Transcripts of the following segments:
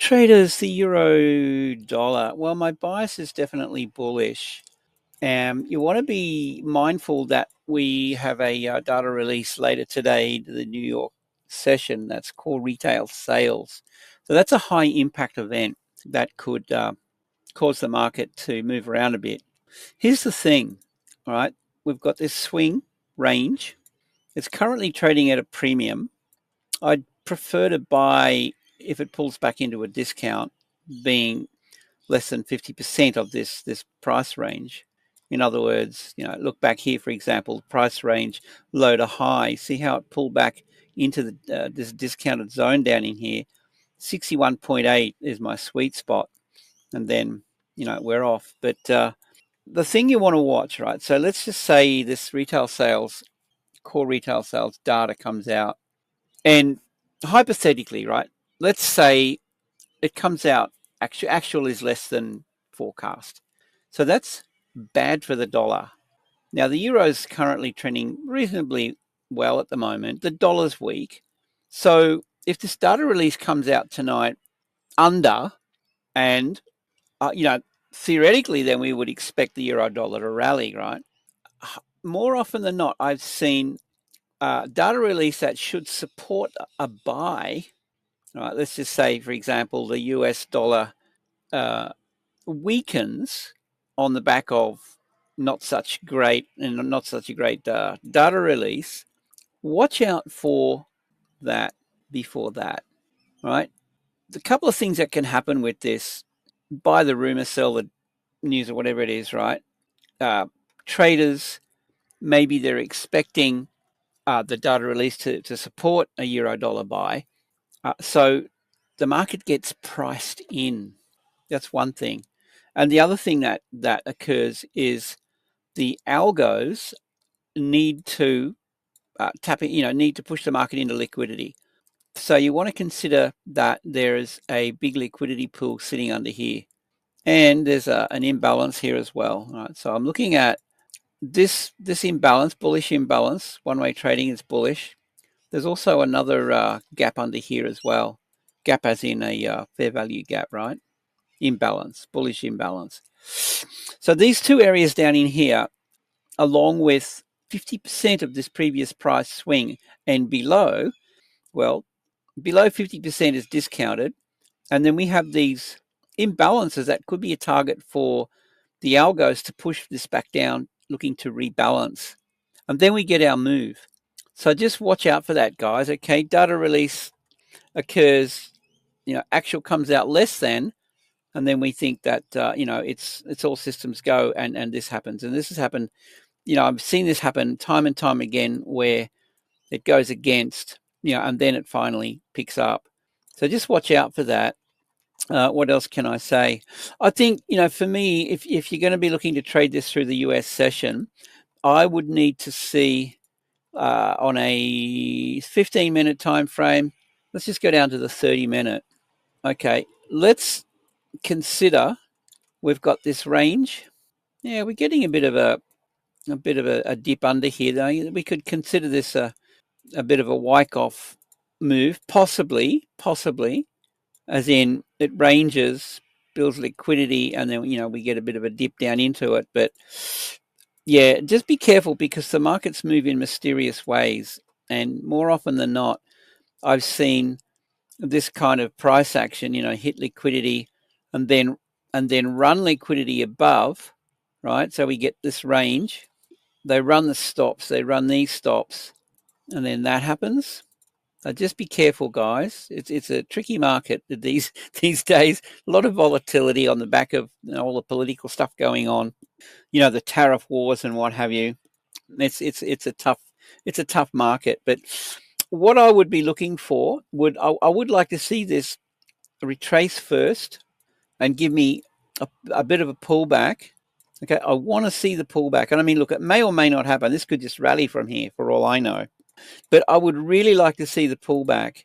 traders, the euro dollar. Well, my bias is definitely bullish. You want to be mindful that we have a data release later today to the New York session. That's core retail sales. So that's a high impact event that could cause the market to move around a bit. Here's the thing, all right? We've got this swing range. It's currently trading at a premium. I'd prefer to buy if it pulls back into a discount, being less than 50% of this price range. In other words, look back here, for example, price range low to high. See how it pulled back into this discounted zone down in here. 61.8 is my sweet spot, and then we're off. But the thing you want to watch, right? So let's just say this core retail sales data comes out, and hypothetically, right? Let's say it comes out actual is less than forecast. So that's bad for the dollar. Now, the euro is currently trending reasonably well at the moment. The dollar's weak. So if this data release comes out tonight under, and, theoretically, then we would expect the euro dollar to rally, right? More often than not, I've seen data release that should support a buy. All right, let's just say, for example, the US dollar weakens on the back of not such a great data release. Watch out for that before that, right? A couple of things that can happen with this: buy the rumor, sell the news, or whatever it is, right? Traders, maybe they're expecting the data release to support a euro dollar buy. So the market gets priced in. That's one thing. And the other thing that occurs is the algos need to need to push the market into liquidity. So you want to consider that there is a big liquidity pool sitting under here. And there's an imbalance here as well. All right, so I'm looking at this imbalance, bullish imbalance. One-way trading is bullish. There's also another gap under here as well. Gap as in a fair value gap, right? Imbalance, bullish imbalance. So these two areas down in here, along with 50% of this previous price swing and below, well, below 50% is discounted. And then we have these imbalances that could be a target for the algos to push this back down, looking to rebalance. And then we get our move. So just watch out for that, guys. Okay, data release occurs, actual comes out less than, and then we think that it's all systems go, and this happens. And this has happened. I've seen this happen time and time again, where it goes against, and then it finally picks up. So just watch out for that. What else can I say? I think, for me, if you're going to be looking to trade this through the US session, I would need to see on a 15-minute time frame. Let's just go down to the 30-minute. Okay, let's consider we've got this range. Yeah, we're getting a bit of a dip under here, though. We could consider this a bit of a Wyckoff move, possibly, as in it ranges, builds liquidity, and then we get a bit of a dip down into it. But yeah, just be careful, because the markets move in mysterious ways, and more often than not, I've seen this kind of price action, hit liquidity and then run liquidity above, right? So we get this range. They run the stops, they run these stops, and then that happens. Just be careful, guys. It's a tricky market these days. A lot of volatility on the back of all the political stuff going on. The tariff wars and what have you. It's a tough market. But what I would be looking for I would like to see this retrace first and give me a bit of a pullback. Okay, I want to see the pullback. And I mean, look, it may or may not happen. This could just rally from here for all I know. But I would really like to see the pullback.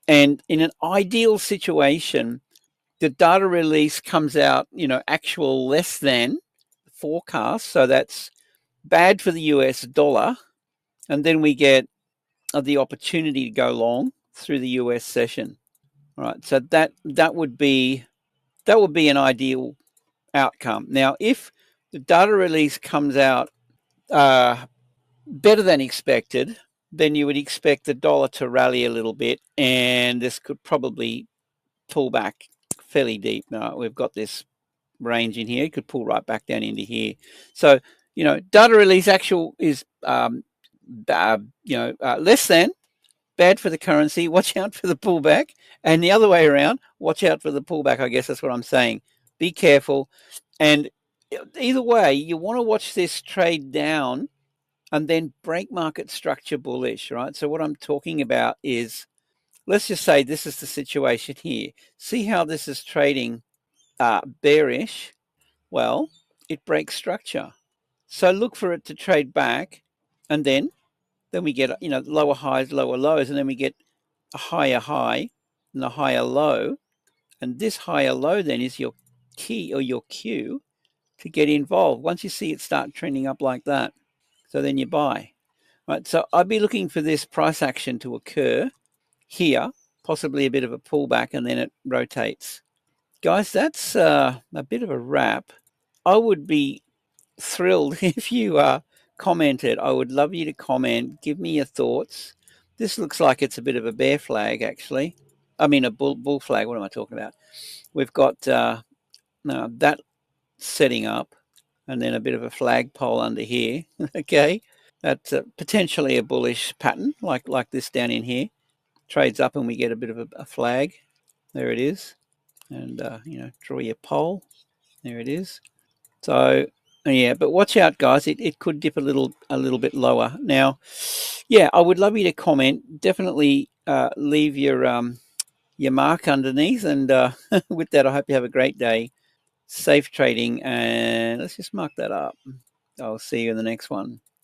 And in an ideal situation, the data release comes out, actual less than forecast. So that's bad for the US dollar. And then we get the opportunity to go long through the US session. All right, so that would be an ideal outcome. Now, if the data release comes out better than expected, then you would expect the dollar to rally a little bit, and this could probably pull back fairly deep. Now, we've got this range in here. It could pull right back down into here. So, data release actual is, less than bad for the currency. Watch out for the pullback. And the other way around, watch out for the pullback. I guess that's what I'm saying. Be careful. And either way, you want to watch this trade down and then break market structure bullish, right? So what I'm talking about is, let's just say this is the situation here. See how this is trading bearish? Well, it breaks structure. So look for it to trade back, and then we get lower highs, lower lows, and then we get a higher high and a higher low. And this higher low then is your key or your cue to get involved. Once you see it start trending up like that, so then you buy. Right, so I'd be looking for this price action to occur here, possibly a bit of a pullback, and then it rotates. Guys, that's a bit of a wrap. I would be thrilled if you commented. I would love you to comment. Give me your thoughts. This looks like it's a bit of a bear flag, actually. I mean, a bull flag. What am I talking about? We've got that setting up, and then a bit of a flagpole under here. Okay, that's potentially a bullish pattern, like this down in here. Trades up, and we get a bit of a flag. There it is, and draw your pole. There it is. So yeah, but watch out, guys. It could dip a little bit lower. Now, yeah, I would love you to comment. Definitely leave your mark underneath. And with that, I hope you have a great day. Safe trading, and let's just mark that up. I'll see you in the next one.